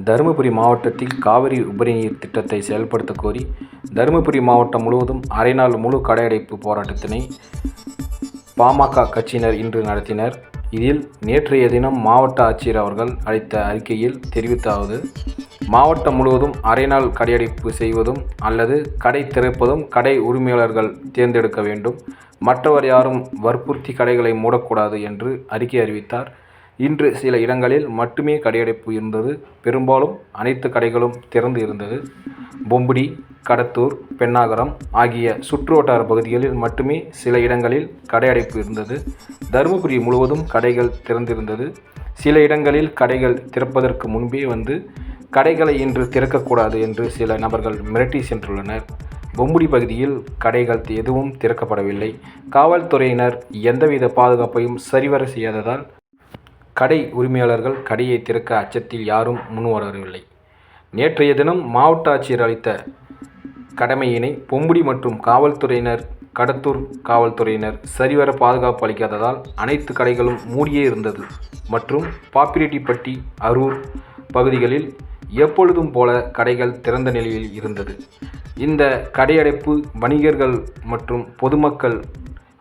தருமபுரி மாவட்டத்தில் காவிரி உபரிநீர் திட்டத்தை செயல்படுத்த கோரி தருமபுரி மாவட்டம் முழுவதும் அரை நாள் முழு கடையடைப்பு போராட்டத்தினை பாமக கட்சியினர் இன்று நடத்தினர். இதில் நேற்றைய தினம் மாவட்ட ஆட்சியர் அவர்கள் அளித்த அறிக்கையில் தெரிவித்தாவது: மாவட்டம் முழுவதும் அரை நாள் கடையடைப்பு செய்வதும் அல்லது கடை திறப்பதும் கடை உரிமையாளர்கள் தேர்ந்தெடுக்க வேண்டும். மற்றவர் யாரும் வற்புறுத்தி கடைகளை மூடக்கூடாது என்று அறிக்கை அறிவித்தார். இன்று சில இடங்களில் மட்டுமே கடையடைப்பு இருந்தது. பெரும்பாலும் அனைத்து கடைகளும் திறந்து இருந்தது. பொம்புடி, கடத்தூர், பென்னாகரம் ஆகிய சுற்றுவட்டார பகுதிகளில் மட்டுமே சில இடங்களில் கடையடைப்பு இருந்தது. தருமபுரி முழுவதும் கடைகள் திறந்திருந்தது. சில இடங்களில் கடைகள் திறப்பதற்கு முன்பே வந்து கடைகளை இன்று திறக்கக்கூடாது என்று சில நபர்கள் மிரட்டி சென்றுள்ளனர். பொம்புடி பகுதியில் கடைகள் எதுவும் திறக்கப்படவில்லை. காவல்துறையினர் எந்தவித பாதுகாப்பையும் சரிவர செய்யாததால் கடை உரிமையாளர்கள் கடையை திறக்க அச்சத்தில் யாரும் முன்வரவில்லை. நேற்றைய தினம் மாவட்ட ஆட்சியர் அளித்த கடமையினை பொம்புடி மற்றும் காவல்துறையினர், கடத்தூர் காவல்துறையினர் சரிவர பாதுகாப்பு அளிக்காததால் அனைத்து கடைகளும் மூடியே இருந்தது. மற்றும் பாப்பிரெட்டிப்பட்டி, அரூர் பகுதிகளில் எப்பொழுதும் போல கடைகள் திறந்த நிலையில் இருந்தது. இந்த கடையடைப்பு வணிகர்கள் மற்றும் பொதுமக்கள்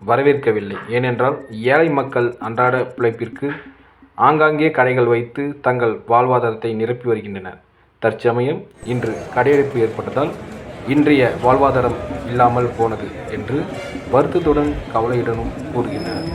வரவேற்கவில்லை. ஏனென்றால் ஏழை மக்கள் அன்றாட பிழைப்பிற்கு ஆங்காங்கே கடைகள் வைத்து தங்கள் வாழ்வாதாரத்தை நிரப்பி வருகின்றனர். தற்சமயம் இன்று கடையடைப்பு ஏற்பட்டதால் இன்றைய வாழ்வாதாரம் இல்லாமல் போனது என்று வருத்தத்துடன் கவலையுடனும் கூறுகின்றனர்.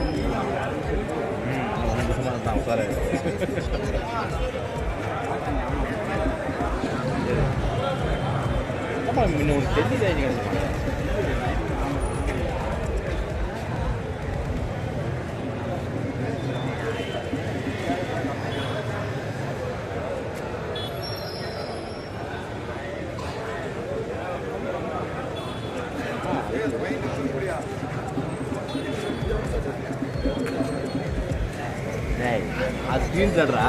அது ஸ்க்ரீன் ஷாட்ரா?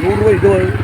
₹100 இது